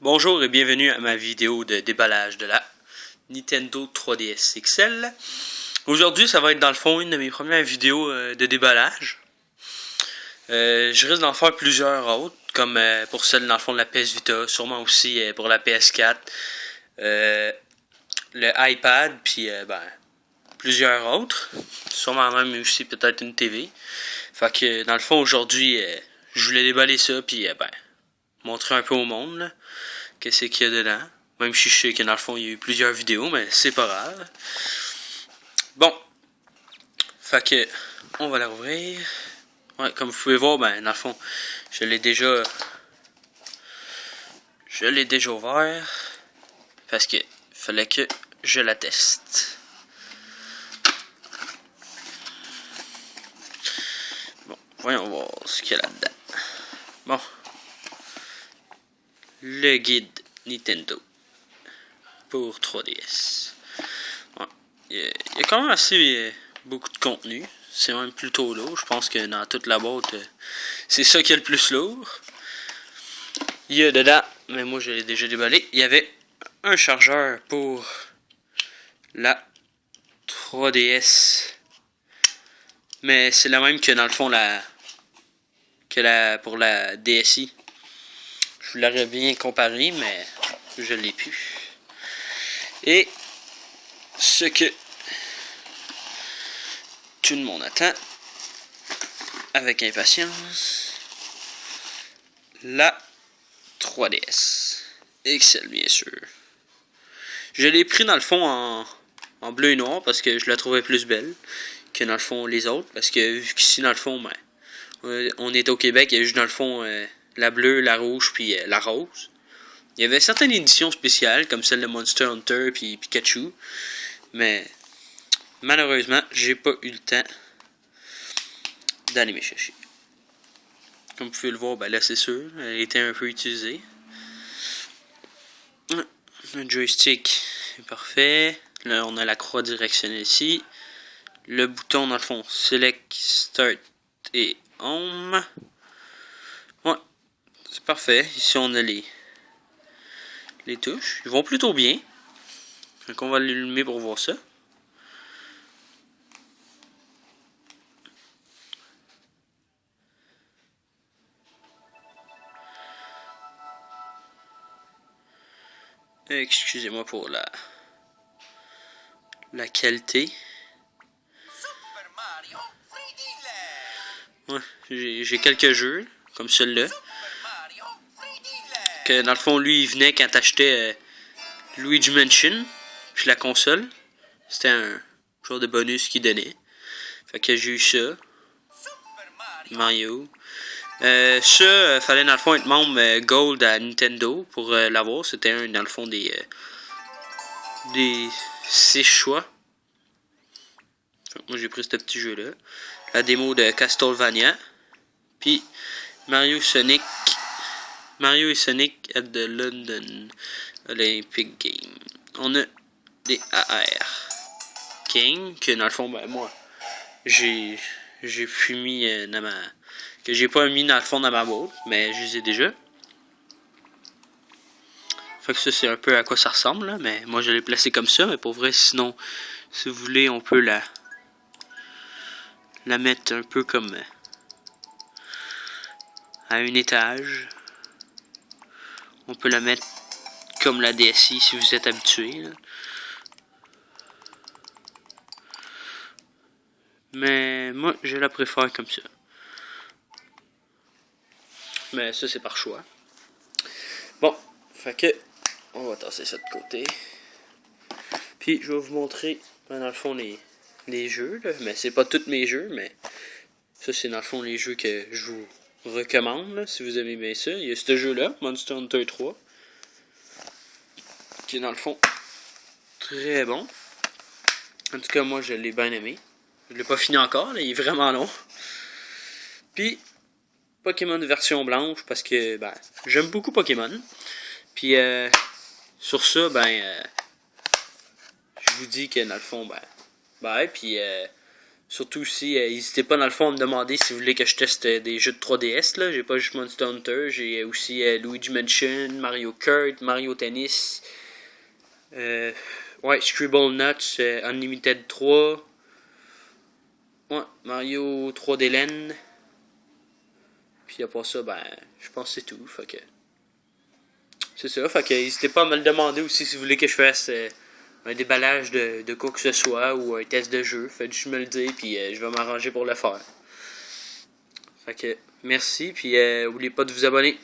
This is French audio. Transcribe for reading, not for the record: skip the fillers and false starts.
Bonjour et bienvenue à ma vidéo de déballage de la Nintendo 3DS XL. Aujourd'hui, ça va être dans le fond une de mes premières vidéos de déballage. Je risque d'en faire plusieurs autres, comme pour celle dans le fond de la PS Vita, sûrement aussi pour la PS4, le iPad, puis plusieurs autres. Sûrement même aussi peut-être une TV. Fait que dans le fond aujourd'hui, je voulais déballer ça, puis montrer un peu au monde là, qu'est-ce qu'il y a dedans. Même si je sais que dans le fond il y a eu plusieurs vidéos, mais c'est pas grave. Bon, fait que on va la rouvrir. Ouais, comme vous pouvez voir, dans le fond, je l'ai déjà ouvert parce que fallait que je la teste. Bon, voyons voir ce qu'il y a là-dedans. Bon, le guide Nintendo pour 3DS. Ouais. Il y a quand même assez beaucoup de contenu. C'est même plutôt lourd. Je pense que dans toute la boîte, c'est ça qui est le plus lourd. Il y a dedans, mais moi je l'ai déjà déballé, il y avait un chargeur pour la 3DS. Mais c'est la même que dans le fond pour la DSi. Je l'aurais bien comparé, mais je l'ai plus. Et ce que tout le monde attend avec impatience, la 3DS XL bien sûr. Je l'ai pris dans le fond en bleu et noir parce que je la trouvais plus belle que dans le fond les autres, parce que vu qu'ici dans le fond on est au Québec, il y a juste dans le fond la bleue, la rouge puis la rose. Il y avait certaines éditions spéciales comme celle de Monster Hunter puis Pikachu, mais malheureusement j'ai pas eu le temps d'aller me chercher. Comme vous pouvez le voir, là c'est sûr, elle était un peu utilisée. Le joystick est parfait. Là on a la croix directionnelle ici. Le bouton dans le fond, Select, Start et Home. Ouais, c'est parfait. Ici on a les touches. Ils vont plutôt bien. Donc on va l'allumer pour voir ça. Excusez-moi pour la qualité. Ouais, j'ai quelques jeux comme celui-là. Que dans le fond, lui, il venait quand t'achetais Luigi Mansion, puis la console. C'était un genre de bonus qu'il donnait. Fait que j'ai eu ça. Mario. Fallait dans le fond être membre Gold à Nintendo pour l'avoir. C'était un dans le fond des 6 choix. Moi j'ai pris ce petit jeu là. La démo de Castlevania. Puis Mario et Sonic at the London Olympic Game. On a des AR King que dans le fond moi j'ai pu mis dans ma que j'ai pas mis dans le fond dans ma boîte, mais je les ai déjà. Fait que ça c'est un peu à quoi ça ressemble là, mais moi je l'ai placé comme ça, mais pour vrai sinon si vous voulez on peut la mettre un peu comme à un étage. On peut la mettre comme la DSi si vous êtes habitué là. Mais moi je la préfère comme ça. Mais ça c'est par choix. Bon, fait que on va tasser ça de côté. Puis je vais vous montrer dans le fond les jeux là. Mais c'est pas tous mes jeux, mais ça c'est dans le fond les jeux que je vous recommande là, si vous aimez bien ça. Il y a ce jeu là, Monster Hunter 3, qui est dans le fond très bon. En tout cas moi je l'ai bien aimé. Je l'ai pas fini encore, là, il est vraiment long. Puis Pokémon version blanche parce que j'aime beaucoup Pokémon. Puis sur ça je vous dis que dans le fond bye, puis Surtout aussi, n'hésitez pas dans le fond à me demander si vous voulez que je teste des jeux de 3DS. Là. J'ai pas juste Monster Hunter, j'ai aussi Luigi Mansion, Mario Kart, Mario Tennis, Scribble Nuts, Unlimited 3, Mario 3D Land. Puis à part ça, je pense que c'est tout. Fait que c'est ça. Fait que n'hésitez pas à me le demander aussi si vous voulez que je fasse un déballage de quoi que ce soit ou un test de jeu. Faites juste me le dire, puis je vais m'arranger pour le faire. Fait que merci, puis n'oubliez pas de vous abonner.